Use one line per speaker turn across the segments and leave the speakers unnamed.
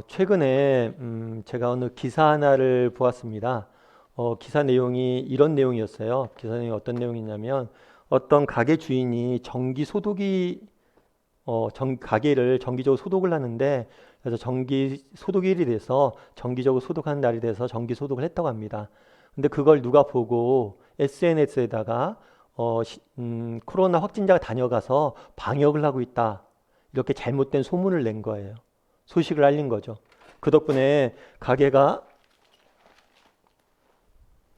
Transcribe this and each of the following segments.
최근에 제가 어느 기사 하나를 보았습니다. 기사 내용이 이런 내용이었어요. 기사 내용이 어떤 내용이냐면 어떤 가게 주인이 정기 소독이 가게를 정기적으로 소독을 하는데 그래서 정기 소독일이 돼서 정기적으로 소독하는 날이 돼서 정기 소독을 했다고 합니다. 근데 그걸 누가 보고 SNS에다가 코로나 확진자가 다녀가서 방역을 하고 있다. 이렇게 잘못된 소문을 낸 거예요. 소식을 알린 거죠. 그 덕분에 가게가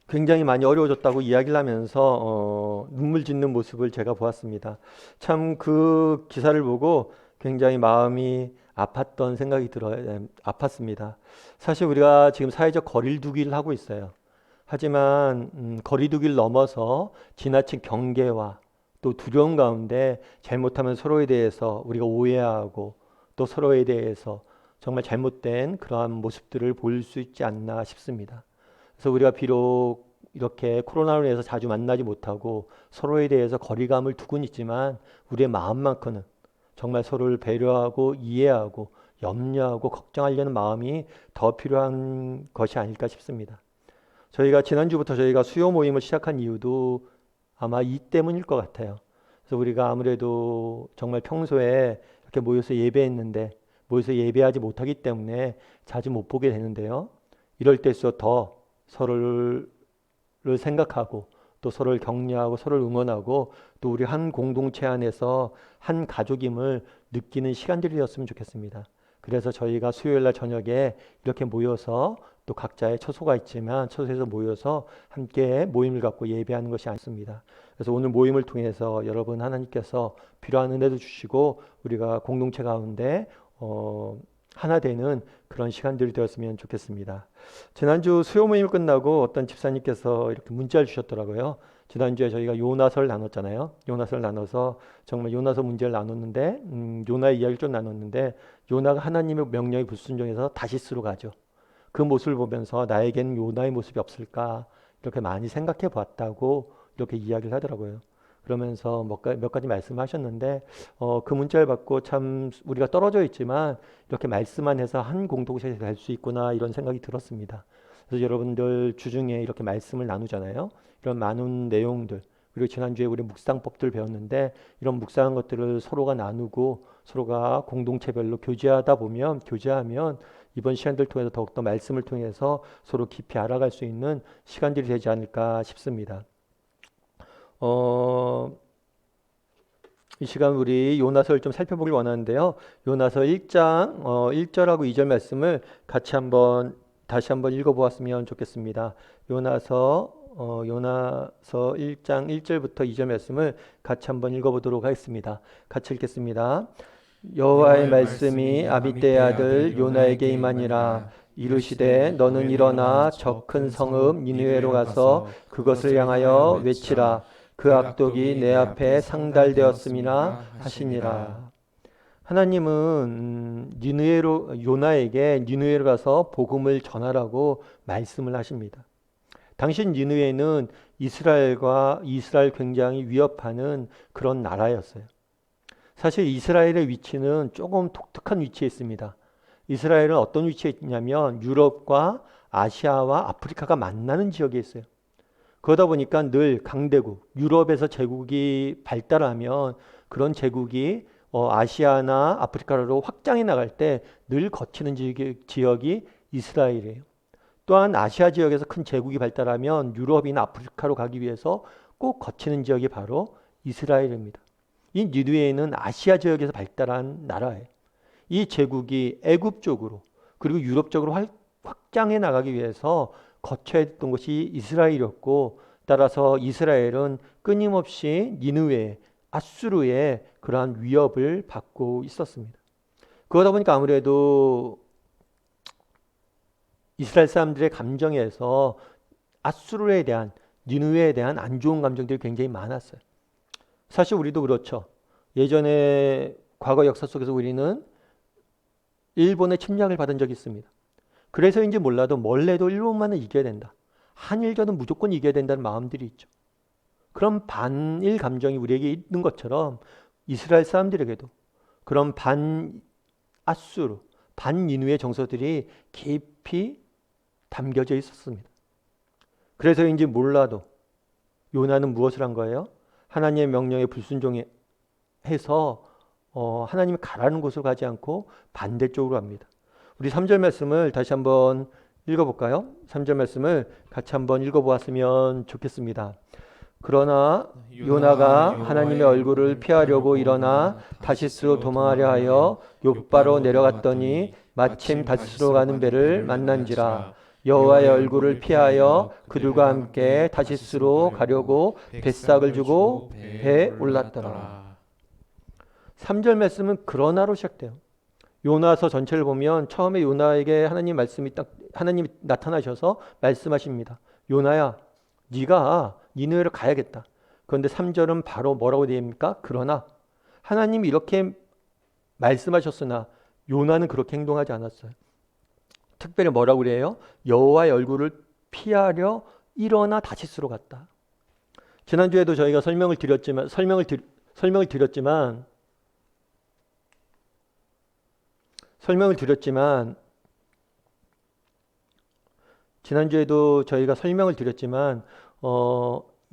굉장히 많이 어려워졌다고 이야기를 하면서 눈물 짓는 모습을 제가 보았습니다. 참 그 기사를 보고 굉장히 마음이 아팠던 생각이 들어요. 아팠습니다. 사실 우리가 지금 사회적 거리를 두기를 하고 있어요. 하지만 거리 두기를 넘어서 지나친 경계와 또 두려움 가운데 잘못하면 서로에 대해서 우리가 오해하고 또 서로에 대해서 정말 잘못된 그러한 모습들을 보일 수 있지 않나 싶습니다. 그래서 우리가 비록 이렇게 코로나로 인해서 자주 만나지 못하고 서로에 대해서 거리감을 두고는 있지만 우리의 마음만큼은 정말 서로를 배려하고 이해하고 염려하고 걱정하려는 마음이 더 필요한 것이 아닐까 싶습니다. 저희가 지난주부터 저희가 수요 모임을 시작한 이유도 아마 이 때문일 것 같아요. 그래서 우리가 아무래도 정말 평소에 이렇게 모여서 예배했는데 모여서 예배하지 못하기 때문에 자주 못 보게 되는데요. 이럴 때일수록 더 서로를 생각하고 또 서로를 격려하고 서로를 응원하고 또 우리 한 공동체 안에서 한 가족임을 느끼는 시간들이 었으면 좋겠습니다. 그래서 저희가 수요일 날 저녁에 이렇게 모여서 또 각자의 처소가 있지만 처소에서 모여서 함께 모임을 갖고 예배하는 것이 아닙니다. 그래서 오늘 모임을 통해서 여러분 하나님께서 필요한 은혜도 주시고 우리가 공동체 가운데 하나 되는 그런 시간들이 되었으면 좋겠습니다. 지난주 수요 모임 끝나고 어떤 집사님께서 이렇게 문자를 주셨더라고요. 지난주에 저희가 요나서를 나눴잖아요. 요나서를 나눠서 정말 요나서 문제를 나눴는데 요나의 이야기를 좀 나눴는데 요나가 하나님의 명령에 불순종해서 다시스로 가죠. 그 모습을 보면서 나에게는 요나의 모습이 없을까 이렇게 많이 생각해 봤다고 이렇게 이야기를 하더라고요. 그러면서 몇 가지 말씀하셨는데 그 문자를 받고 참 우리가 떨어져 있지만 이렇게 말씀만 해서 한 공동체에 갈 수 있구나 이런 생각이 들었습니다. 그래서 여러분들 주중에 이렇게 말씀을 나누잖아요. 이런 많은 내용들 그리고 지난주에 우리 묵상법들 배웠는데 이런 묵상한 것들을 서로가 나누고 서로가 공동체별로 교제하면 이번 시간들 통해서 더욱더 말씀을 통해서 서로 깊이 알아갈 수 있는 시간들이 되지 않을까 싶습니다. 어, 이 시간 우리 요나서를 좀 살펴보길 원하는데요. 요나서 1장 1절하고 2절 말씀을 다시 한번 읽어보았으면 좋겠습니다. 요나서 1장 1절부터 2절 말씀을 같이 한번 읽어보도록 하겠습니다. 같이 읽겠습니다. 여호와의
여호와의
말씀이
말씀이
아미떼의
아mit대의
아들
아들
요나에게
요나에게
임하니라.
임하니라.
이르시되
이르시되
너는
너는
일어나
일어나
저
저
큰
큰
성읍
성읍
니느웨로
니느웨로
가서
가서
그것을
그것을
향하여
향하여
외치라.
외치라.
그
그
악독이
악독이
내
내
앞에
앞에
상달되었음이나
상달되었음이라 하시니라.
하시니라. 하나님은 니느웨로 요나에게 니느웨로 가서 복음을 전하라고 말씀을 하십니다. 당시 니느웨는 이스라엘 굉장히 위협하는 그런 나라였어요. 사실 이스라엘의 위치는 조금 독특한 위치에 있습니다. 이스라엘은 어떤 위치에 있냐면 유럽과 아시아와 아프리카가 만나는 지역에 있어요. 그러다 보니까 늘 강대국, 유럽에서 제국이 발달하면 그런 제국이 아시아나 아프리카로 확장해 나갈 때 늘 거치는 지역이 이스라엘이에요. 또한 아시아 지역에서 큰 제국이 발달하면 유럽이나 아프리카로 가기 위해서 꼭 거치는 지역이 바로 이스라엘입니다. 이 니느웨는 아시아 지역에서 발달한 나라예요. 이 제국이 애굽 쪽으로 그리고 유럽 쪽으로 확장해 나가기 위해서 거쳐야 했던 것이 이스라엘이었고 따라서 이스라엘은 끊임없이 니느웨, 아수르의 그러한 위협을 받고 있었습니다. 그러다 보니까 아무래도 이스라엘 사람들의 감정에서 아수르에 대한 니느웨에 대한 안 좋은 감정들이 굉장히 많았어요. 사실 우리도 그렇죠. 예전에 과거 역사 속에서 우리는 일본의 침략을 받은 적이 있습니다. 그래서인지 몰라도 뭘 해도 일본만은 이겨야 된다. 한일전은 무조건 이겨야 된다는 마음들이 있죠. 그런 반일 감정이 우리에게 있는 것처럼 이스라엘 사람들에게도 그런 반아수르, 반니누의 정서들이 깊이 담겨져 있었습니다. 그래서인지 몰라도 요나는 무엇을 한 거예요? 하나님의 명령에 불순종해서 하나님이 가라는 곳을 가지 않고 반대쪽으로 갑니다. 우리 3절 말씀을 다시 한번 읽어볼까요? 3절 말씀을 같이 한번 읽어보았으면 좋겠습니다. 그러나 요나가 하나님의 얼굴을 피하려고 일어나 다시스로 도망하려 하여 욥바로 내려갔더니 마침 다시스로 가는 배를 만난지라. 여호와의 얼굴을 피하여 그들과 함께 다시스로 가려고 뱃삭을 주고 배에 올랐더라. 3절 말씀은 그러나로 시작돼요. 요나서 전체를 보면 처음에 요나에게 하나님이 나타나셔서 말씀하십니다. 요나야, 네가 니느웨로 가야겠다. 그런데 3절은 바로 뭐라고 되어 있습니까? 그러나 하나님이 이렇게 말씀하셨으나 요나는 그렇게 행동하지 않았어요. 특별히 뭐라고 그래요? 여호와의 얼굴을 피하려 일어나 다시스로 갔다. 지난주에도 저희가 설명을 드렸지만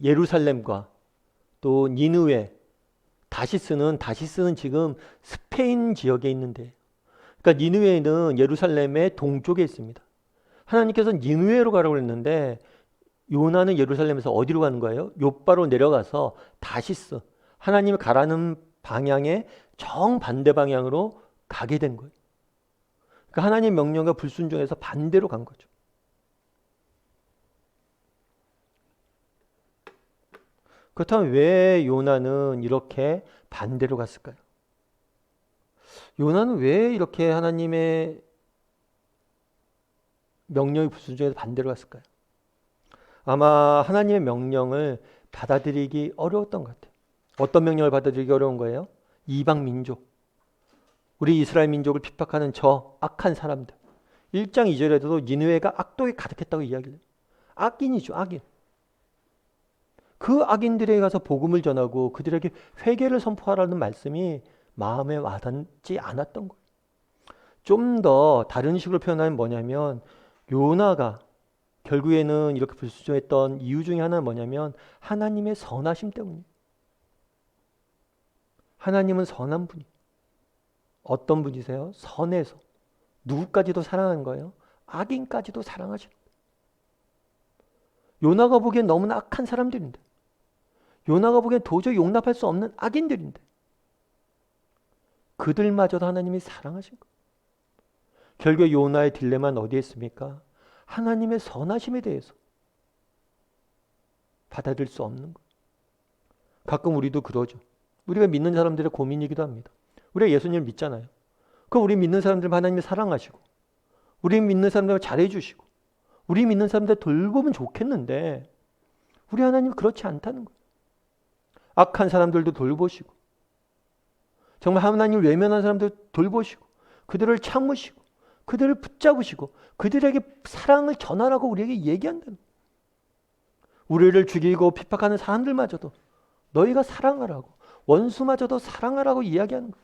예루살렘과 또 니느웨, 다시스는 지금 스페인 지역에 있는데, 그러니까 니느웨는 예루살렘의 동쪽에 있습니다. 하나님께서 니느웨로 가라고 했는데 요나는 예루살렘에서 어디로 가는 거예요? 욥바로 내려가서 다시스, 하나님이 가라는 방향의 정반대 방향으로 가게 된 거예요. 그러니까 하나님 명령과 불순종해서 반대로 간 거죠. 그렇다면 왜 요나는 이렇게 반대로 갔을까요? 요나는 왜 이렇게 하나님의 명령이 불순종해서 반대로 갔을까요? 아마 하나님의 명령을 받아들이기 어려웠던 것 같아요. 어떤 명령을 받아들이기 어려운 거예요? 이방 민족, 우리 이스라엘 민족을 핍박하는 저 악한 사람들. 1장 2절에도 니느웨가 악독이 가득했다고 이야기를 해요. 악인이죠, 악인. 그 악인들에게 가서 복음을 전하고 그들에게 회개를 선포하라는 말씀이 마음에 와닿지 않았던 거예요. 좀 더 다른 식으로 표현하면 뭐냐면 요나가 결국에는 이렇게 불순종했던 이유 중에 하나는 뭐냐면 하나님의 선하심 때문이에요. 하나님은 선한 분이에요. 어떤 분이세요? 선해서 누구까지도 사랑하는 거예요? 악인까지도 사랑하시는 거예요. 요나가 보기엔 너무나 악한 사람들인데, 요나가 보기엔 도저히 용납할 수 없는 악인들인데 그들마저도 하나님이 사랑하신 거예요. 결국 요나의 딜레마는 어디에 있습니까? 하나님의 선하심에 대해서 받아들일 수 없는 거예요. 가끔 우리도 그러죠. 우리가 믿는 사람들의 고민이기도 합니다. 우리가 예수님을 믿잖아요. 그럼 우리 믿는 사람들 하나님이 사랑하시고, 우리 믿는 사람들 잘해주시고, 우리 믿는 사람들 돌보면 좋겠는데 우리 하나님은 그렇지 않다는 거예요. 악한 사람들도 돌보시고, 정말 하나님을 외면한 사람들 돌보시고, 그들을 참으시고, 그들을 붙잡으시고, 그들에게 사랑을 전하라고 우리에게 얘기한다는 거예요. 우리를 죽이고 핍박하는 사람들마저도 너희가 사랑하라고, 원수마저도 사랑하라고 이야기하는 거예요.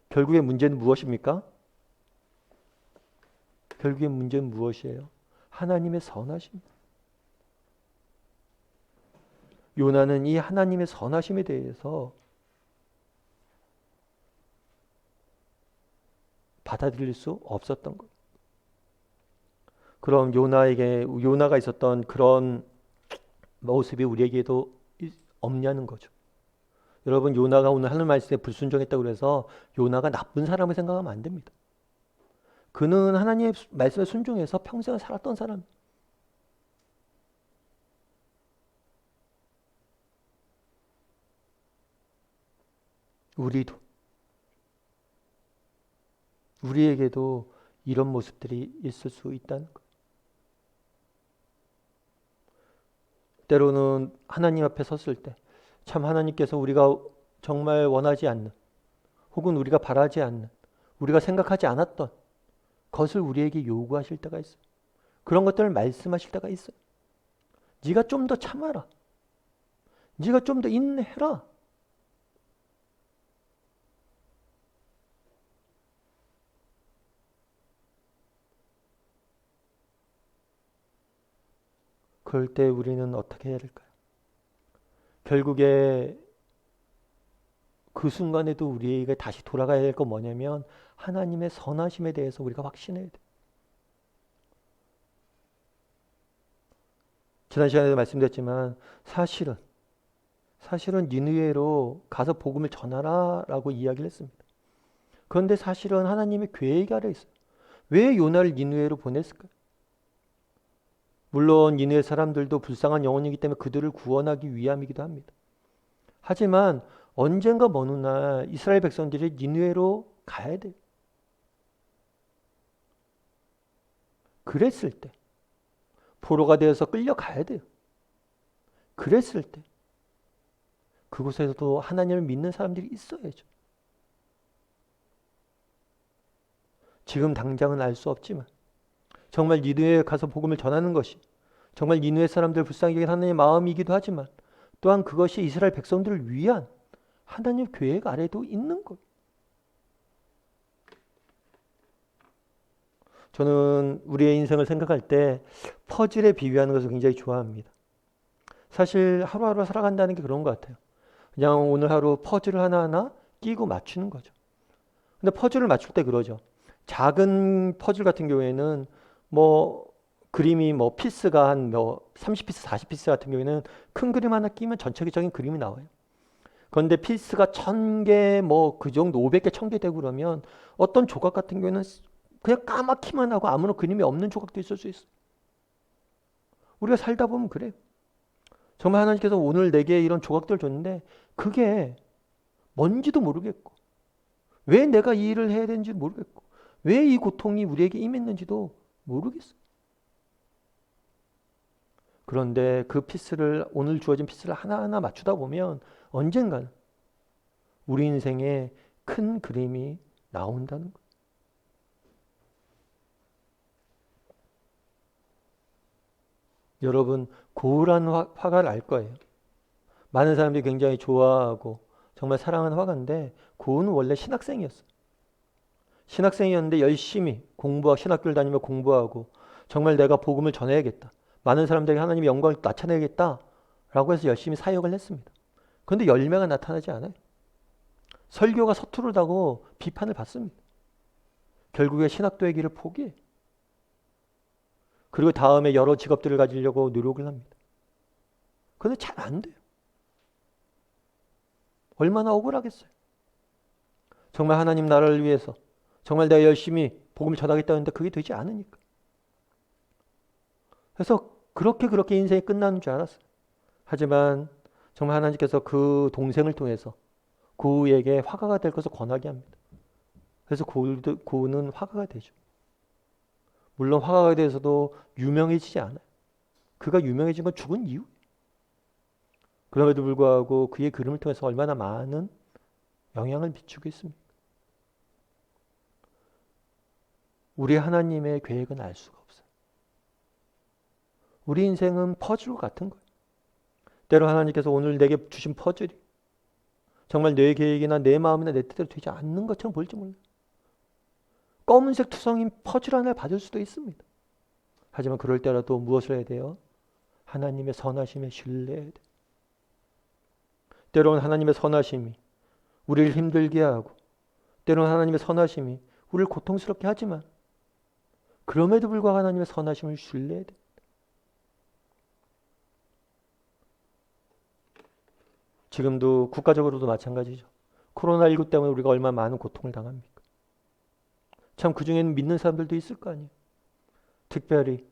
결국에 문제는 무엇입니까? 결국에 문제는 무엇이에요? 하나님의 선하심. 요나는 이 하나님의 선하심에 대해서 받아들일 수 없었던 거예요. 그럼 요나가 있었던 그런 모습이 우리에게도 없냐는 거죠. 여러분, 요나가 오늘 하늘 말씀에 불순종했다고 해서 요나가 나쁜 사람을 생각하면 안 됩니다. 그는 하나님의 말씀에 순종해서 평생을 살았던 사람. 우리에게도 이런 모습들이 있을 수 있다는 것. 때로는 하나님 앞에 섰을 때 참 하나님께서 우리가 정말 원하지 않는, 혹은 우리가 바라지 않는, 우리가 생각하지 않았던 것을 우리에게 요구하실 때가 있어요. 그런 것들을 말씀하실 때가 있어요. 네가 좀 더 참아라. 네가 좀 더 인내해라. 그럴 때 우리는 어떻게 해야 될까요? 결국에 그 순간에도 우리에게 다시 돌아가야 될 건 뭐냐면 하나님의 선하심에 대해서 우리가 확신해야 돼. 지난 시간에도 말씀드렸지만 사실은 니느웨로 가서 복음을 전하라라고 이야기를 했습니다. 그런데 사실은 하나님의 계획이 아래 있어요. 왜 요나를 니느웨로 보냈을까요? 물론 니느웨 사람들도 불쌍한 영혼이기 때문에 그들을 구원하기 위함이기도 합니다. 하지만 언젠가 먼 훗날 이스라엘 백성들이 니느웨로 가야 돼요. 그랬을 때 포로가 되어서 끌려가야 돼요. 그랬을 때 그곳에서도 하나님을 믿는 사람들이 있어야죠. 지금 당장은 알 수 없지만 정말 니느웨에 가서 복음을 전하는 것이 정말 니느웨 사람들 불쌍히 여긴 하나님의 마음이기도 하지만 또한 그것이 이스라엘 백성들을 위한 하나님 계획 아래도 있는 것. 저는 우리의 인생을 생각할 때 퍼즐에 비유하는 것을 굉장히 좋아합니다. 사실 하루하루 살아간다는 게 그런 것 같아요. 그냥 오늘 하루 퍼즐을 하나하나 끼고 맞추는 거죠. 근데 퍼즐을 맞출 때 그러죠. 작은 퍼즐 같은 경우에는 뭐 그림이 뭐 피스가 한 뭐 30피스, 40피스 같은 경우에는 큰 그림 하나 끼면 전체적인 그림이 나와요. 그런데 피스가 1000개 뭐 그 정도 500개, 1000개 되고 그러면 어떤 조각 같은 경우에는 그냥 까맣기만 하고 아무런 그림이 없는 조각도 있을 수 있어요. 우리가 살다 보면 그래요. 정말 하나님께서 오늘 내게 이런 조각들을 줬는데 그게 뭔지도 모르겠고 왜 내가 이 일을 해야 되는지 모르겠고 왜 이 고통이 우리에게 임했는지도 모르겠어요. 그런데 그 피스를 오늘 주어진 피스를 하나하나 맞추다 보면 언젠가는 우리 인생에 큰 그림이 나온다는 거예요. 여러분 고울한 화가를 알 거예요. 많은 사람들이 굉장히 좋아하고 정말 사랑하는 화가인데 고울은 원래 신학생이었어요. 신학생이었는데 열심히 공부하고 신학교를 다니며 공부하고 정말 내가 복음을 전해야겠다. 많은 사람들에게 하나님의 영광을 나타내야겠다. 라고 해서 열심히 사역을 했습니다. 그런데 열매가 나타나지 않아요. 설교가 서투르다고 비판을 받습니다. 결국에 신학도의 길을 포기해요. 그리고 다음에 여러 직업들을 가지려고 노력을 합니다. 그런데 잘 안 돼요. 얼마나 억울하겠어요. 정말 하나님 나라를 위해서 정말 내가 열심히 복음을 전하겠다는데 그게 되지 않으니까. 그래서 그렇게 인생이 끝나는 줄 알았어요. 하지만 정말 하나님께서 그 동생을 통해서 고우에게 화가가 될 것을 권하게 합니다. 그래서 고우는 화가가 되죠. 물론 화가가 돼서도 유명해지지 않아요. 그가 유명해진 건 죽은 이후. 그럼에도 불구하고 그의 그림을 통해서 얼마나 많은 영향을 미치고 있습니다. 우리 하나님의 계획은 알 수가 없어요. 우리 인생은 퍼즐 같은 거예요. 때로 하나님께서 오늘 내게 주신 퍼즐이 정말 내 계획이나 내 마음이나 내 뜻대로 되지 않는 것처럼 보일지 몰라요. 검은색 투성인 퍼즐 하나를 받을 수도 있습니다. 하지만 그럴 때라도 무엇을 해야 돼요? 하나님의 선하심에 신뢰해야 돼요. 때로는 하나님의 선하심이 우리를 힘들게 하고 때로는 하나님의 선하심이 우리를 고통스럽게 하지만 그럼에도 불구하고 하나님의 선하심을 신뢰해야 돼요. 지금도 국가적으로도 마찬가지죠. 코로나19 때문에 우리가 얼마나 많은 고통을 당합니까? 참 그중에는 믿는 사람들도 있을 거 아니에요. 특별히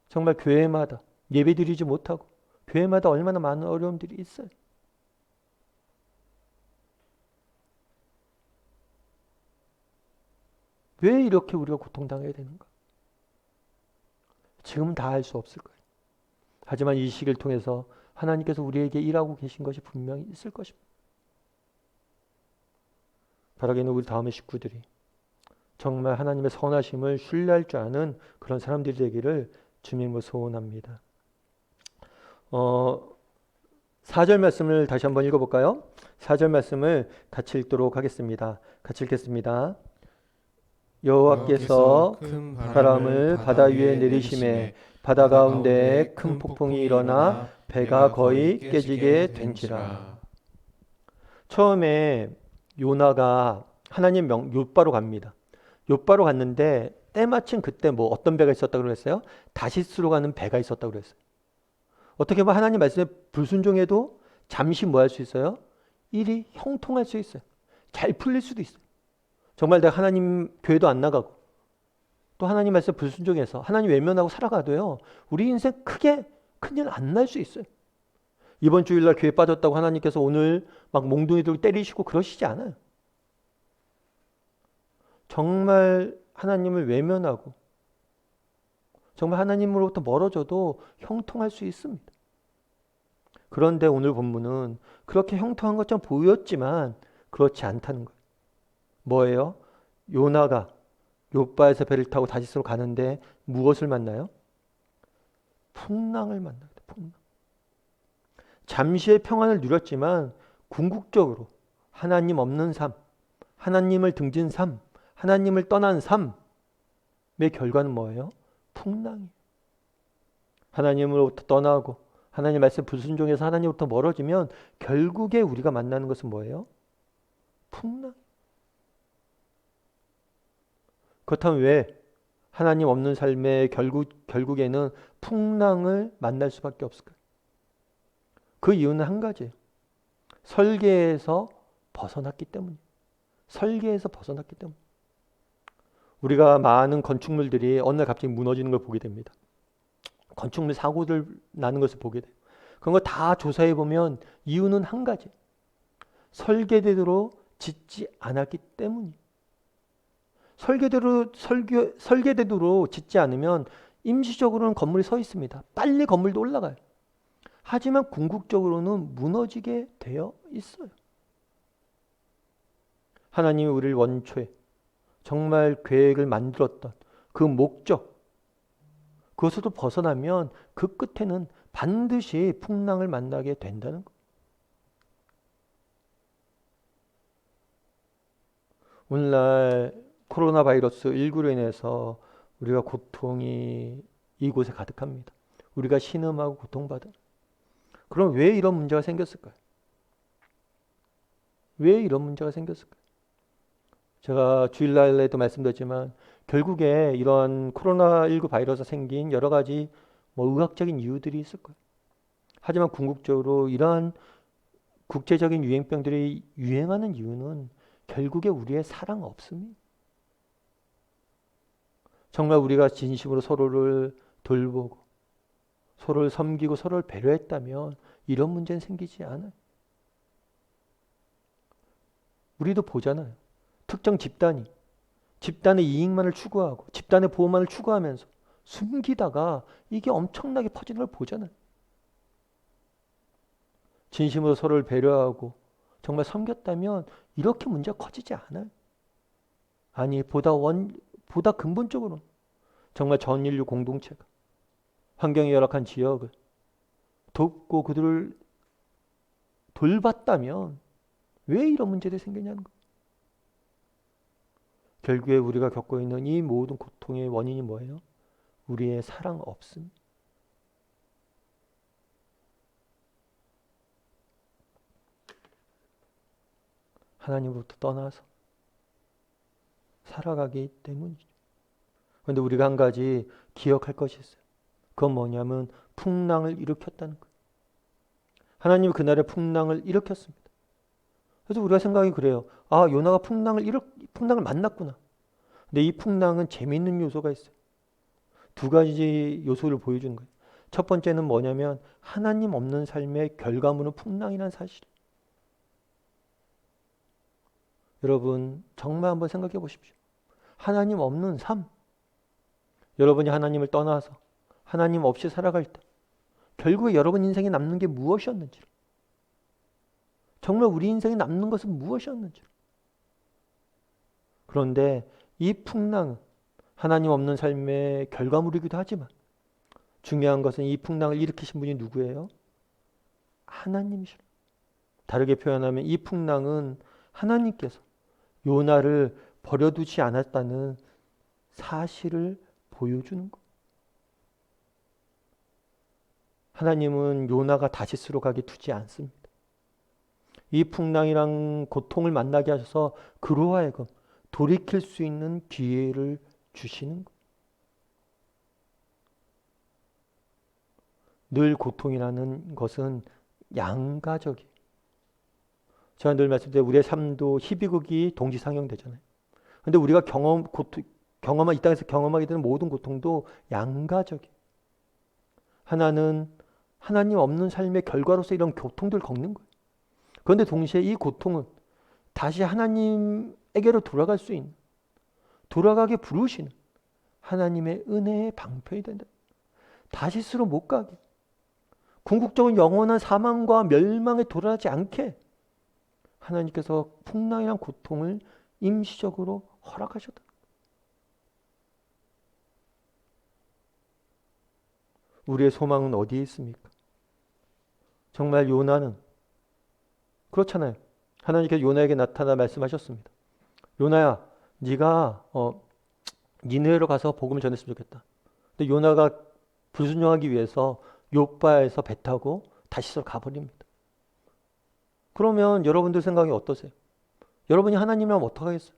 정말 교회마다 예배드리지 못하고 교회마다 얼마나 많은 어려움들이 있어요. 왜 이렇게 우리가 고통당해야 되는가? 지금은 다 알 수 없을 거예요. 하지만 이 시기를 통해서 하나님께서 우리에게 일하고 계신 것이 분명히 있을 것입니다. 바라기는 우리 다음의 식구들이 정말 하나님의 선하심을 신뢰할 줄 아는 그런 사람들이 되기를 주님으로 소원합니다. 4절 말씀을 다시 한번 읽어볼까요? 4절 말씀을 같이 읽도록 하겠습니다. 같이 읽겠습니다. 여호와께서
큰
바람을 바다 위에 내리심에 바다 가운데 큰 폭풍이 일어나 배가 거의 깨지게 된지라. 처음에 요나가 하나님 욥바로 갑니다. 욥바로 갔는데 때마침 그때 뭐 어떤 배가 있었다고 그랬어요? 다시스로 가는 배가 있었다고 그랬어요. 어떻게 보면 하나님 말씀에 불순종해도 잠시 뭐 할 수 있어요? 일이 형통할 수 있어요. 잘 풀릴 수도 있어요. 정말 내가 하나님 교회도 안 나가고 또 하나님 말씀 불순종해서 하나님 외면하고 살아가도요. 우리 인생 크게 큰일 안 날 수 있어요. 이번 주일날 교회 빠졌다고 하나님께서 오늘 막 몽둥이 들고 때리시고 그러시지 않아요. 정말 하나님을 외면하고 정말 하나님으로부터 멀어져도 형통할 수 있습니다. 그런데 오늘 본문은 그렇게 형통한 것처럼 보였지만 그렇지 않다는 거예요. 뭐예요? 요나가 욥바에서 배를 타고 다시스로 가는데 무엇을 만나요? 풍랑을 만나요. 풍랑. 잠시의 평안을 누렸지만 궁극적으로 하나님 없는 삶, 하나님을 등진 삶, 하나님을 떠난 삶의 결과는 뭐예요? 풍랑이에요. 하나님으로부터 떠나고 하나님 말씀 불순종해서 하나님으로부터 멀어지면 결국에 우리가 만나는 것은 뭐예요? 풍랑. 그렇다면 왜 하나님 없는 삶의 결국에는 풍랑을 만날 수밖에 없을까요? 그 이유는 한 가지예요. 설계에서 벗어났기 때문이에요. 설계에서 벗어났기 때문에. 우리가 많은 건축물들이 어느 날 갑자기 무너지는 걸 보게 됩니다. 건축물 사고들 나는 것을 보게 돼요. 그런 거 다 조사해 보면 이유는 한 가지. 설계대로 짓지 않았기 때문이에요. 설계대로 짓지 않으면 임시적으로는 건물이 서 있습니다. 빨리 건물도 올라가요. 하지만 궁극적으로는 무너지게 되어 있어요. 하나님이 우리를 원초에 정말 계획을 만들었던 그 목적, 그것으로 벗어나면 그 끝에는 반드시 풍랑을 만나게 된다는 거예요. 오늘날 코로나 바이러스 19로 인해서 우리가 고통이 이곳에 가득합니다. 우리가 신음하고 고통받은. 그럼 왜 이런 문제가 생겼을까요? 왜 이런 문제가 생겼을까요? 제가 주일날에도 말씀드렸지만 결국에 이런 코로나19 바이러스가 생긴 여러 가지 의학적인 이유들이 있을 거예요. 하지만 궁극적으로 이러한 국제적인 유행병들이 유행하는 이유는 결국에 우리의 사랑 없음이에요. 정말 우리가 진심으로 서로를 돌보고 서로를 섬기고 서로를 배려했다면 이런 문제는 생기지 않아요. 우리도 보잖아요. 특정 집단의 이익만을 추구하고 집단의 보호만을 추구하면서 숨기다가 이게 엄청나게 퍼지는 걸 보잖아요. 진심으로 서로를 배려하고 정말 섬겼다면 이렇게 문제가 커지지 않아요. 아니, 보다 근본적으로 정말 전 인류 공동체가 환경이 열악한 지역을 돕고 그들을 돌봤다면 왜 이런 문제들이 생기냐는 거예요. 결국에 우리가 겪고 있는 이 모든 고통의 원인이 뭐예요? 우리의 사랑 없음. 하나님으로부터 떠나서 살아가기 때문이죠. 그런데 우리가 한 가지 기억할 것이 있어요. 그건 뭐냐면 풍랑을 일으켰다는 거예요. 하나님이 그날의 풍랑을 일으켰습니다. 그래서 우리가 생각이 그래요. 아, 요나가 풍랑을 만났구나. 근데 이 풍랑은 재미있는 요소가 있어요. 두 가지 요소를 보여주는 거예요. 첫 번째는 뭐냐면 하나님 없는 삶의 결과물은 풍랑이라는 사실. 여러분 정말 한번 생각해 보십시오. 하나님 없는 삶. 여러분이 하나님을 떠나서 하나님 없이 살아갈 때 결국에 여러분 인생에 남는 게 무엇이었는지, 정말 우리 인생에 남는 것은 무엇이었는지. 그런데 이 풍랑은 하나님 없는 삶의 결과물이기도 하지만 중요한 것은 이 풍랑을 일으키신 분이 누구예요? 하나님이시라. 다르게 표현하면 이 풍랑은 하나님께서 요나를 버려두지 않았다는 사실을 보여주는 것. 하나님은 요나가 다시스로 가게 두지 않습니다. 이 풍랑이랑 고통을 만나게 하셔서 그로 하여금 돌이킬 수 있는 기회를 주시는 것. 늘 고통이라는 것은 양가적이에요. 제가 늘 말씀드린 우리의 삶도 희비극이 동시상영되잖아요. 근데 우리가 이 땅에서 경험하게 되는 모든 고통도 양가적이에요. 하나는 하나님 없는 삶의 결과로서 이런 고통들을 겪는 거예요. 그런데 동시에 이 고통은 다시 하나님에게로 돌아갈 수 있는, 돌아가게 부르시는 하나님의 은혜의 방편이 된다. 다시스로 못 가게, 궁극적인 영원한 사망과 멸망에 돌아가지 않게 하나님께서 풍랑이란 고통을 임시적으로 허락하셨다. 우리의 소망은 어디에 있습니까? 정말 요나는 그렇잖아요. 하나님께서 요나에게 나타나 말씀하셨습니다. 요나야, 네가 니느웨로 가서 복음을 전했으면 좋겠다. 근데 요나가 불순종하기 위해서 욥바에서 배 타고 다시서 가버립니다. 그러면 여러분들 생각이 어떠세요? 여러분이 하나님이라면 어떡하겠어요?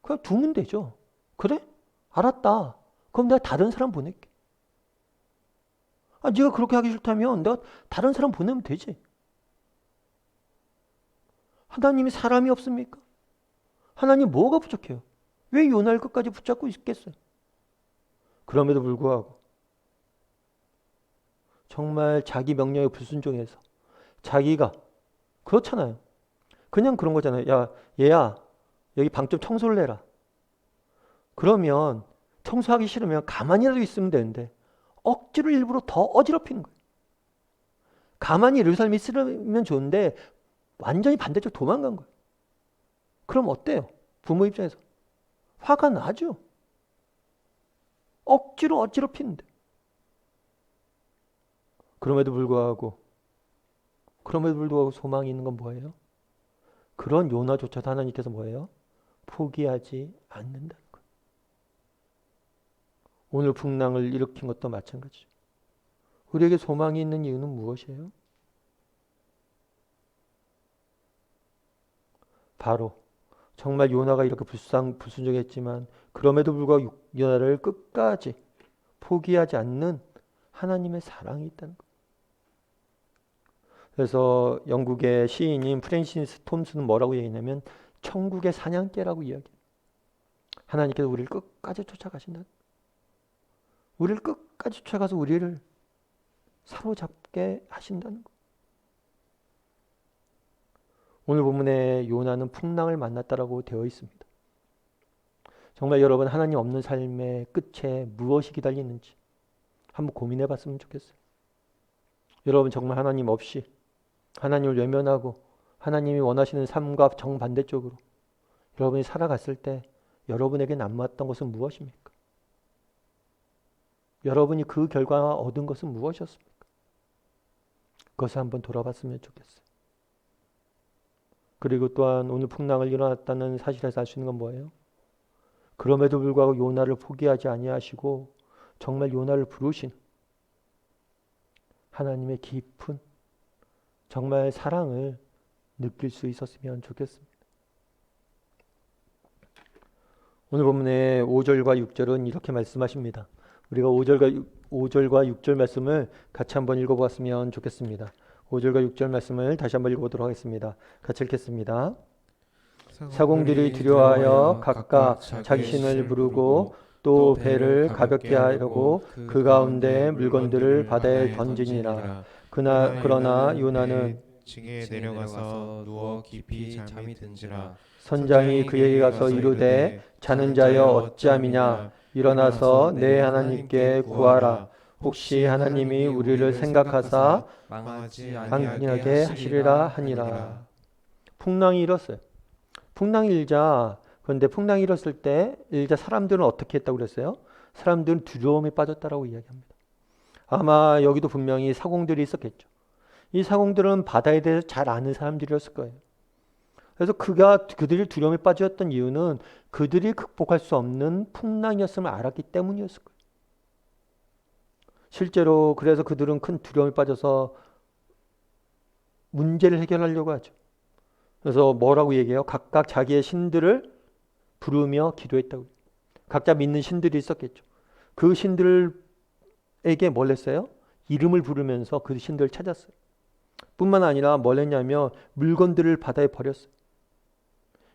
그냥 두면 되죠. 그래? 알았다. 그럼 내가 다른 사람 보낼게. 네가 그렇게 하기 싫다면 내가 다른 사람 보내면 되지. 하나님이 사람이 없습니까? 하나님 뭐가 부족해요? 왜 요나를 끝까지 붙잡고 있겠어요? 그럼에도 불구하고 정말 자기 명령에 불순종해서 자기가 그렇잖아요. 그냥 그런 거잖아요. 야, 얘야, 여기 방 좀 청소를 해라. 그러면 청소하기 싫으면 가만히라도 있으면 되는데 억지로 일부러 더 어지럽히는 거예요. 가만히 예루살렘에 있으면 좋은데 완전히 반대쪽 도망간 거예요. 그럼 어때요? 부모 입장에서 화가 나죠. 억지로 어지럽히는데. 그럼에도 불구하고 소망이 있는 건 뭐예요? 그런 요나조차도 하나님께서 뭐예요? 포기하지 않는다는 거예요. 오늘 풍랑을 일으킨 것도 마찬가지죠. 우리에게 소망이 있는 이유는 무엇이에요? 바로 정말 요나가 이렇게 불순종했지만 그럼에도 불구하고 요나를 끝까지 포기하지 않는 하나님의 사랑이 있다는 거예요. 그래서 영국의 시인인 프랜시스 톰스는 뭐라고 얘기하냐면 천국의 사냥개라고 이야기해요. 하나님께서 우리를 끝까지 쫓아가신다. 우리를 끝까지 쫓아가서 우리를 사로잡게 하신다는 거. 오늘 본문에 요나는 풍랑을 만났다라고 되어 있습니다. 정말 여러분 하나님 없는 삶의 끝에 무엇이 기다리는지 한번 고민해 봤으면 좋겠어요. 여러분 정말 하나님 없이 하나님을 외면하고 하나님이 원하시는 삶과 정반대쪽으로 여러분이 살아갔을 때 여러분에게 남았던 것은 무엇입니까? 여러분이 그 결과 얻은 것은 무엇이었습니까? 그것을 한번 돌아봤으면 좋겠어요. 그리고 또한 오늘 풍랑을 일어났다는 사실에서 알 수 있는 건 뭐예요? 그럼에도 불구하고 요나를 포기하지 아니하시고 정말 요나를 부르신 하나님의 깊은 정말 사랑을 느낄 수 있었으면 좋겠습니다. 오늘 본문의 5절과 6절은 이렇게 말씀하십니다. 우리가 5절과 6절 말씀을 같이 한번 읽어보았으면 좋겠습니다. 5절과 6절 말씀을 다시 한번 읽어보도록 하겠습니다. 같이 읽겠습니다. 사공들이 두려워하여 각각 자기 신을 부르고 또 배를 가볍게 하려고 그 가운데 물건들을 바다에 던지니라. 그러나 요나는
징에 내려가서 누워 깊이 잠이 든지라.
선장이 그에게 가서 이르되 자는 자여 어찌함이냐 일어나서 내 하나님께 구하라. 혹시 하나님이 우리를 생각하사
망하지
아니하게 하시리라 하니라. 풍랑이 일었어요. 풍랑이 일자, 그런데 풍랑이 일었을 때 사람들은 어떻게 했다고 그랬어요? 사람들은 두려움에 빠졌다라고 이야기합니다. 아마 여기도 분명히 사공들이 있었겠죠. 이 사공들은 바다에 대해서 잘 아는 사람들이었을 거예요. 그래서 그들이 두려움에 빠졌던 이유는 그들이 극복할 수 없는 풍랑이었음을 알았기 때문이었을 거예요. 실제로 그래서 그들은 큰 두려움에 빠져서 문제를 해결하려고 하죠. 그래서 뭐라고 얘기해요? 각각 자기의 신들을 부르며 기도했다고. 각자 믿는 신들이 있었겠죠. 그 신들에게 뭘 했어요? 이름을 부르면서 그 신들을 찾았어요. 뿐만 아니라 뭘 했냐면 물건들을 바다에 버렸어요.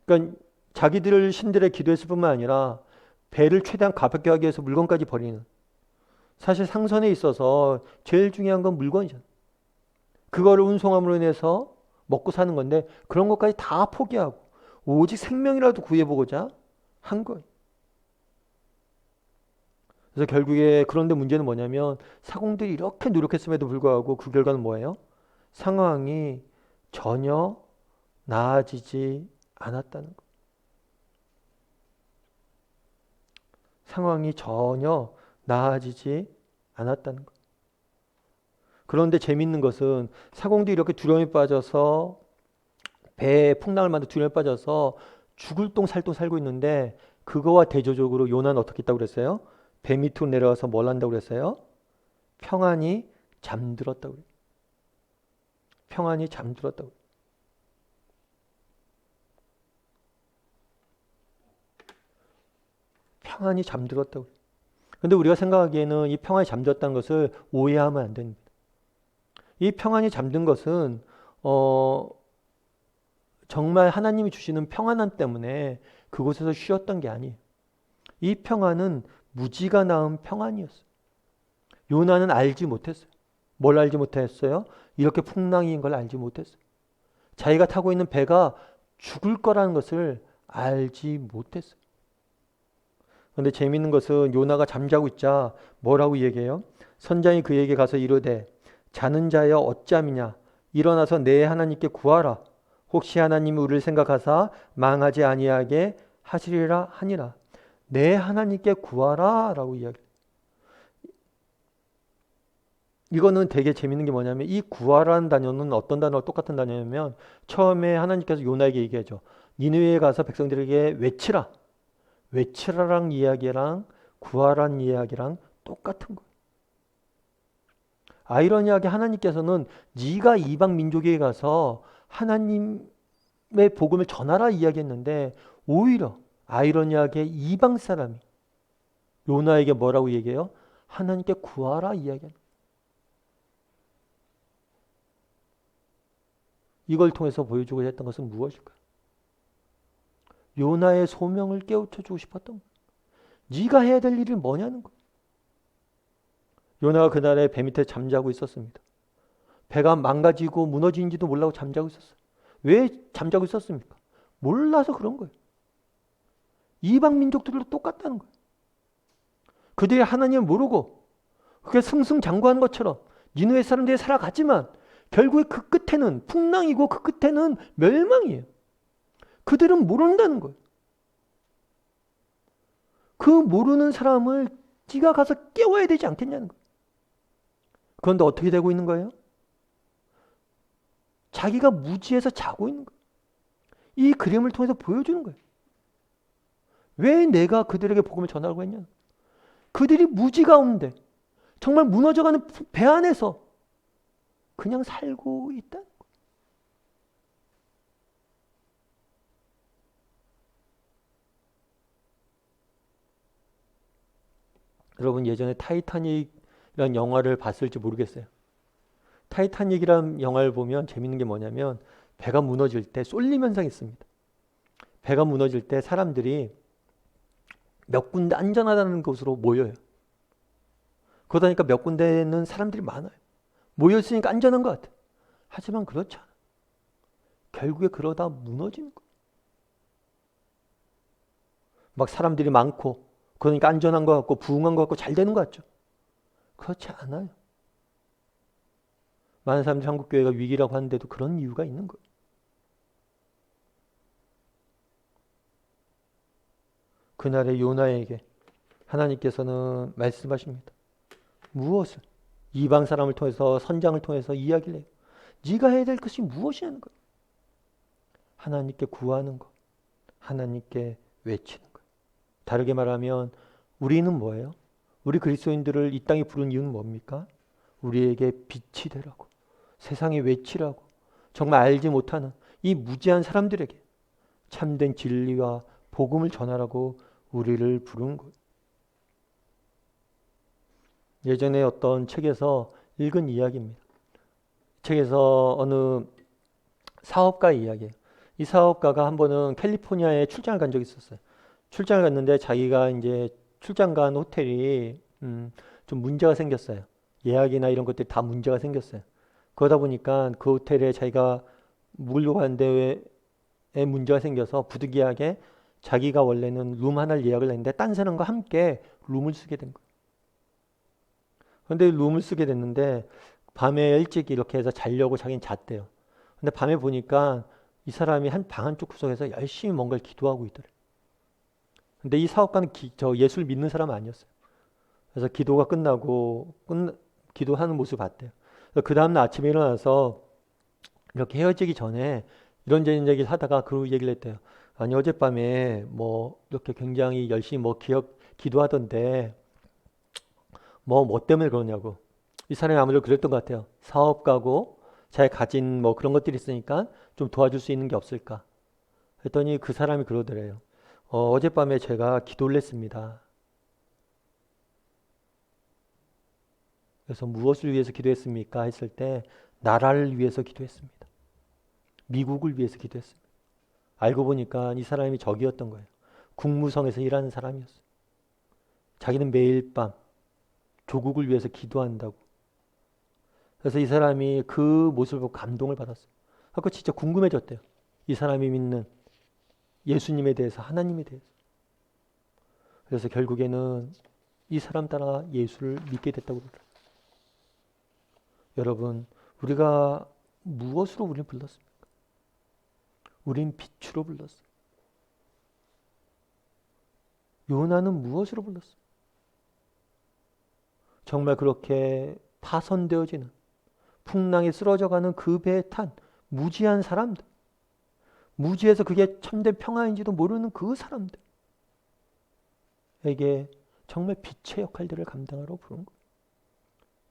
그러니까 자기들 신들에 기도했을 뿐만 아니라 배를 최대한 가볍게 하기 위해서 물건까지 버리는. 사실 상선에 있어서 제일 중요한 건 물건이잖아요. 그거를 운송함으로 인해서 먹고 사는 건데 그런 것까지 다 포기하고 오직 생명이라도 구해보고자 한 거예요. 그래서 결국에 그런데 문제는 뭐냐면 사공들이 이렇게 노력했음에도 불구하고 그 결과는 뭐예요? 상황이 전혀 나아지지 않았다는 거. 상황이 전혀 나아지지 않았다는 거. 그런데 재밌는 것은 사공들이 이렇게 두려움에 빠져서 배에 풍랑을 만든 두려움에 빠져서 죽을 똥 살 똥 살고 있는데 그거와 대조적으로 요나는 어떻게 했다고 그랬어요? 배 밑으로 내려와서 뭘 한다고 그랬어요? 평안히 잠들었다고 그래요. 평안히 잠들었다고. 평안히 잠들었다고. 근데 우리가 생각하기에는 이 평안히 잠들었다는 것을 오해하면 안 됩니다. 이 평안히 잠든 것은 정말 하나님이 주시는 평안함 때문에 그곳에서 쉬었던 게 아니에요. 이 평안은 무지가 낳은 평안이었어요. 요나는 알지 못했어요. 뭘 알지 못했어요? 이렇게 풍랑인 걸 알지 못했어요. 자기가 타고 있는 배가 죽을 거라는 것을 알지 못했어요. 그런데 재미있는 것은 요나가 잠자고 있자 뭐라고 얘기해요? 선장이 그에게 가서 이르되 자는 자여 어찌함이냐 일어나서 내 하나님께 구하라. 혹시 하나님이 우리를 생각하사 망하지 아니하게 하시리라 하니라. 내 하나님께 구하라 라고 이야기해요. 이거는 되게 재밌는 게 뭐냐면 이 구하라는 단어는 어떤 단어와 똑같은 단어냐면 처음에 하나님께서 요나에게 얘기하죠. 니느웨에 가서 백성들에게 외치라. 외치라랑 이야기랑 구하라는 이야기랑 똑같은 거예요. 아이러니하게 하나님께서는 네가 이방 민족에 가서 하나님의 복음을 전하라 이야기했는데 오히려 아이러니하게 이방 사람이 요나에게 뭐라고 얘기해요? 하나님께 구하라 이야기하는. 이걸 통해서 보여주고 했던 것은 무엇일까요? 요나의 소명을 깨우쳐주고 싶었던 거예요. 네가 해야 될 일이 뭐냐는 거예요. 요나가 그날에 배 밑에 잠자고 있었습니다. 배가 망가지고 무너진지도 몰라고 잠자고 있었어요. 왜 잠자고 있었습니까? 몰라서 그런 거예요. 이방 민족들도 똑같다는 거예요. 그들이 하나님을 모르고 그게 승승장구하는 것처럼 니느웨 사람들이 살아갔지만 결국에 그 끝에는 풍랑이고 그 끝에는 멸망이에요. 그들은 모른다는 거예요. 그 모르는 사람을 네가 가서 깨워야 되지 않겠냐는 거예요. 그런데 어떻게 되고 있는 거예요? 자기가 무지해서 자고 있는 거예요. 이 그림을 통해서 보여주는 거예요. 왜 내가 그들에게 복음을 전하라고 했냐? 그들이 무지 가운데 정말 무너져가는 배 안에서 그냥 살고 있다. 여러분 예전에 타이타닉이라는 영화를 봤을지 모르겠어요. 타이타닉이라는 영화를 보면 재밌는 게 뭐냐면 배가 무너질 때 쏠림 현상이 있습니다. 배가 무너질 때 사람들이 몇 군데 안전하다는 곳으로 모여요. 그러다 보니까 몇 군데는 사람들이 많아요. 모였으니까 안전한 것 같아요. 하지만 그렇지 않아요. 결국에 그러다 무너지는 거예요. 막 사람들이 많고 그러니까 안전한 것 같고 부흥한 것 같고 잘 되는 것 같죠. 그렇지 않아요. 많은 사람들이 한국교회가 위기라고 하는데도 그런 이유가 있는 거예요. 그날의 요나에게 하나님께서는 말씀하십니다. 무엇을? 이방 사람을 통해서 선장을 통해서 이야기를 해요. 네가 해야 될 것이 무엇이냐는 거예요. 하나님께 구하는 것, 하나님께 외치는 것. 다르게 말하면 우리는 뭐예요? 우리 그리스도인들을 이 땅에 부른 이유는 뭡니까? 우리에게 빛이 되라고, 세상에 외치라고, 정말 알지 못하는 이 무지한 사람들에게 참된 진리와 복음을 전하라고 우리를 부른 것. 예전에 어떤 책에서 읽은 이야기입니다. 책에서 어느 사업가의 이야기예요. 이 사업가가 한 번은 캘리포니아에 출장을 간 적이 있었어요. 출장을 갔는데 자기가 이제 출장 간 호텔이 좀 문제가 생겼어요. 예약이나 이런 것들이 다 문제가 생겼어요. 그러다 보니까 그 호텔에 자기가 묵으려고 하는데 문제가 생겨서 부득이하게 자기가 원래는 룸 하나를 예약을 했는데 딴 사람과 함께 룸을 쓰게 된 거예요. 그런데 룸을 쓰게 됐는데 밤에 일찍 이렇게 해서 자려고 자기는 잤대요. 근데 밤에 보니까 이 사람이 한 방 한쪽 구석에서 열심히 뭔가를 기도하고 있더래. 근데 이 사업가는 저 예수를 믿는 사람은 아니었어요. 그래서 기도가 끝나고 기도하는 모습을 봤대요. 그 다음날 아침에 일어나서 이렇게 헤어지기 전에 이런저런 얘기를 하다가 그 얘기를 했대요. 아니 어젯밤에 뭐 이렇게 굉장히 열심히 뭐 기도하던데 뭐 때문에 그러냐고. 이 사람이 아무래도 그랬던 것 같아요. 사업가고 자기 가진 뭐 그런 것들이 있으니까 좀 도와줄 수 있는 게 없을까. 했더니 그 사람이 그러더래요. 어젯밤에 제가 기도를 했습니다. 그래서 무엇을 위해서 기도했습니까? 했을 때 나라를 위해서 기도했습니다. 미국을 위해서 기도했습니다. 알고 보니까 이 사람이 적이었던 거예요. 국무성에서 일하는 사람이었어요. 자기는 매일 밤 조국을 위해서 기도한다고. 그래서 이 사람이 그 모습을 보고 감동을 받았어요. 그래서 진짜 궁금해졌대요. 이 사람이 믿는 예수님에 대해서, 하나님에 대해서. 그래서 결국에는 이 사람 따라 예수를 믿게 됐다고 그러더라고요. 여러분, 우리가 무엇으로 우리를 불렀습니까? 우린 빛으로 불렀어요. 요나는 무엇으로 불렀어요? 정말 그렇게 파손되어지는, 풍랑에 쓰러져가는 그 배에 탄 무지한 사람들, 무지해서 그게 참된 평화인지도 모르는 그 사람들에게 정말 빛의 역할들을 감당하러 부른 거예요.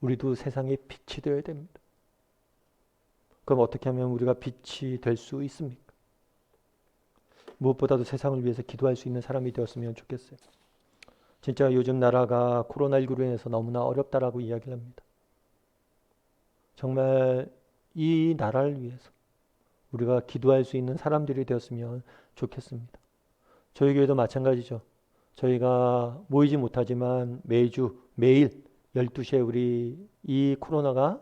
우리도 세상에 빛이 되어야 됩니다. 그럼 어떻게 하면 우리가 빛이 될 수 있습니까? 무엇보다도 세상을 위해서 기도할 수 있는 사람이 되었으면 좋겠어요. 진짜 요즘 나라가 코로나19로 인해서 너무나 어렵다라고 이야기를 합니다. 정말 이 나라를 위해서 우리가 기도할 수 있는 사람들이 되었으면 좋겠습니다. 저희 교회도 마찬가지죠. 저희가 모이지 못하지만 매일 12시에 우리 이 코로나가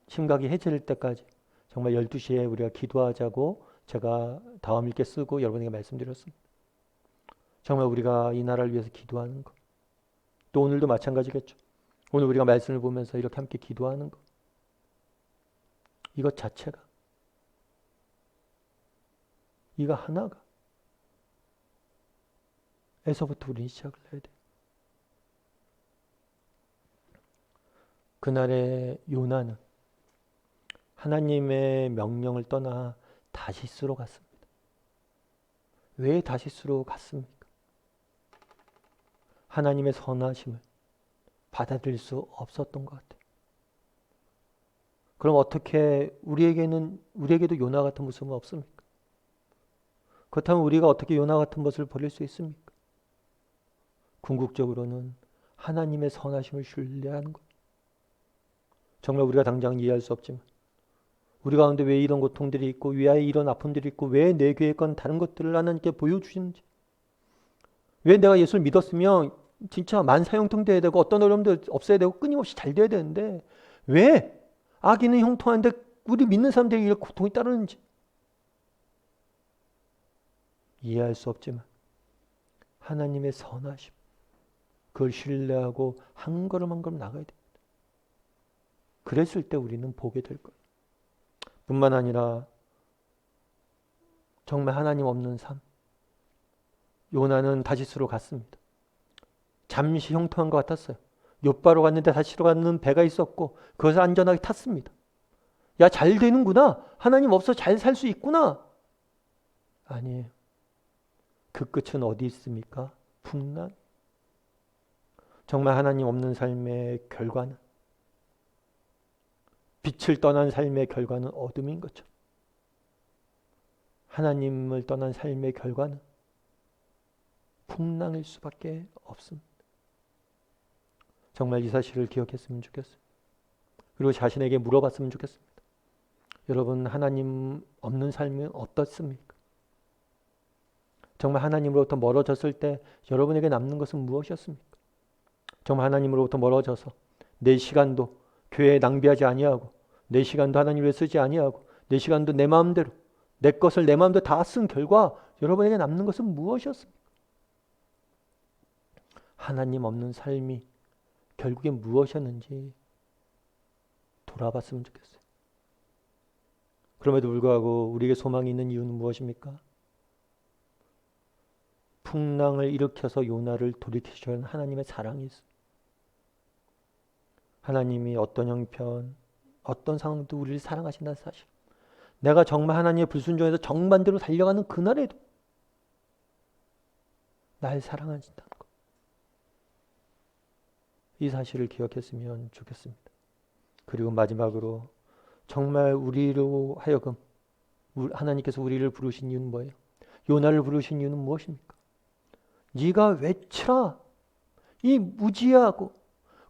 심각히 해제될 때까지 정말 12시에 우리가 기도하자고 제가 다음 읽게 쓰고 여러분에게 말씀드렸습니다. 정말 우리가 이 나라를 위해서 기도하는 것. 또 오늘도 마찬가지겠죠. 오늘 우리가 말씀을 보면서 이렇게 함께 기도하는 것. 이것 자체가, 이거 하나가 에서부터 우리는 시작을 해야 돼요. 그날의 요나는 하나님의 명령을 떠나 다시스로 갔습니다. 왜 다시스로 갔습니까? 하나님의 선하심을 받아들일 수 없었던 것 같아요. 그럼 어떻게 우리에게도 요나 같은 모습은 없습니까? 그렇다면 우리가 어떻게 요나 같은 모습을 버릴 수 있습니까? 궁극적으로는 하나님의 선하심을 신뢰하는 것. 정말 우리가 당장 이해할 수 없지만 우리 가운데 왜 이런 고통들이 있고 왜 이런 아픔들이 있고 왜 내 교회 건 다른 것들을 하나님께 보여주시는지, 왜 내가 예수를 믿었으면 진짜 만사형통돼야 되고 어떤 어려움도 없어야 되고 끊임없이 잘 돼야 되는데 왜 악인은 형통한데 우리 믿는 사람들에게 이렇게 고통이 따르는지 이해할 수 없지만 하나님의 선하심, 그걸 신뢰하고 한 걸음 한 걸음 나가야 됩니다. 그랬을 때 우리는 보게 될 거예요. 뿐만 아니라 정말 하나님 없는 삶. 요나는 다시스로 갔습니다. 잠시 형통한 것 같았어요. 욥바로 갔는데 다시로 가는 배가 있었고 그것을 안전하게 탔습니다. 야, 잘 되는구나. 하나님 없어 잘 살 수 있구나. 아니에요. 그 끝은 어디 있습니까? 풍랑. 정말 하나님 없는 삶의 결과는, 빛을 떠난 삶의 결과는 어둠인 거죠. 하나님을 떠난 삶의 결과는 풍랑일 수밖에 없습니다. 정말 이 사실을 기억했으면 좋겠어요. 그리고 자신에게 물어봤으면 좋겠습니다. 여러분, 하나님 없는 삶은 어떻습니까? 정말 하나님으로부터 멀어졌을 때 여러분에게 남는 것은 무엇이었습니까? 정말 하나님으로부터 멀어져서 내 시간도 교회에 낭비하지 아니하고, 내 시간도 하나님 위해 쓰지 아니하고, 내 시간도 내 마음대로, 내 것을 내 마음대로 다 쓴 결과 여러분에게 남는 것은 무엇이었습니까? 하나님 없는 삶이 결국에 무엇이었는지 돌아봤으면 좋겠어요. 그럼에도 불구하고 우리에게 소망이 있는 이유는 무엇입니까? 풍랑을 일으켜서 요나를 돌이키시는 하나님의 사랑이 있어요. 하나님이 어떤 형편, 어떤 상황도 우리를 사랑하신다는 사실. 내가 정말 하나님의 불순종에서 정반대로 달려가는 그날에도 날 사랑하신다는 것. 이 사실을 기억했으면 좋겠습니다. 그리고 마지막으로 정말 우리로 하여금 하나님께서 우리를 부르신 이유는 뭐예요? 요나를 부르신 이유는 무엇입니까? 네가 외치라. 이 무지하고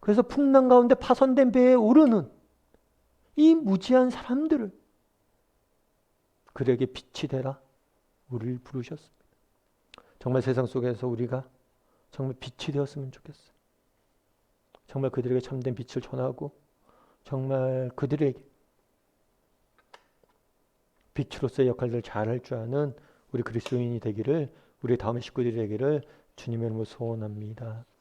그래서 풍랑 가운데 파손된 배에 오르는 이 무지한 사람들을 그에게 빛이 되라. 우리를 부르셨습니다. 정말 세상 속에서 우리가 정말 빛이 되었으면 좋겠어요. 정말 그들에게 참된 빛을 전하고 정말 그들에게 빛으로서의 역할을 잘할 줄 아는 우리 그리스도인이 되기를, 우리 다음의 식구들이 되기를 주님의 이름으로 소원합니다.